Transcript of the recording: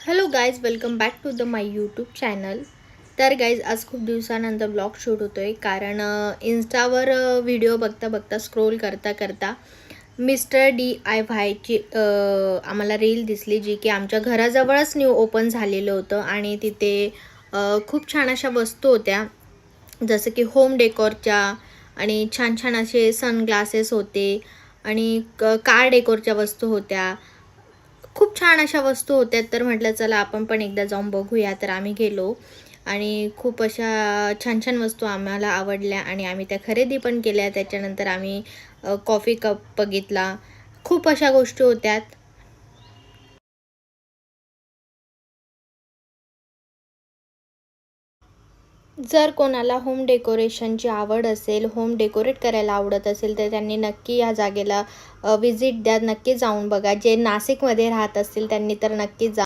Hello guys, welcome back to the my YouTube channel. तर guys, आज खूप दिवसानंतर ब्लॉग शूट होतो आहे कारण इन्स्टावर व्हिडिओ बघता बघता स्क्रोल करता करता मिस्टर DIYची आम्हाला रील दिसली, जी की आमच्या घराजवळच न्यू ओपन झालेलं होतं. आणि तिथे खूप छान अशा वस्तू होत्या, जसं की होम डेकोरच्या, आणि छान छान असे सनग्लासेस होते, आणि कार डेकोरच्या वस्तू होत्या. खूप छान अशा वस्तू होत्या. तर म्हटलं चला आपण पण एकदा जाऊन बघूया. तर आम्ही गेलो आणि खूप अशा छान छान वस्तू आम्हाला आवडल्या आणि आम्ही त्या खरेदी पण केल्या. त्याच्यानंतर आम्ही कॉफी कप बघितला. खूप अशा गोष्टी होत्या. जर कोणाला होम डेकोरेशनची आवड असेल, होम डेकोरेट करायला आवडत असेल, तर त्यांनी नक्की या जागेला व्हिजिट द्या. नक्की जाऊन बघा. जे नाशिकमध्ये राहत असतील त्यांनी तर नक्की जा.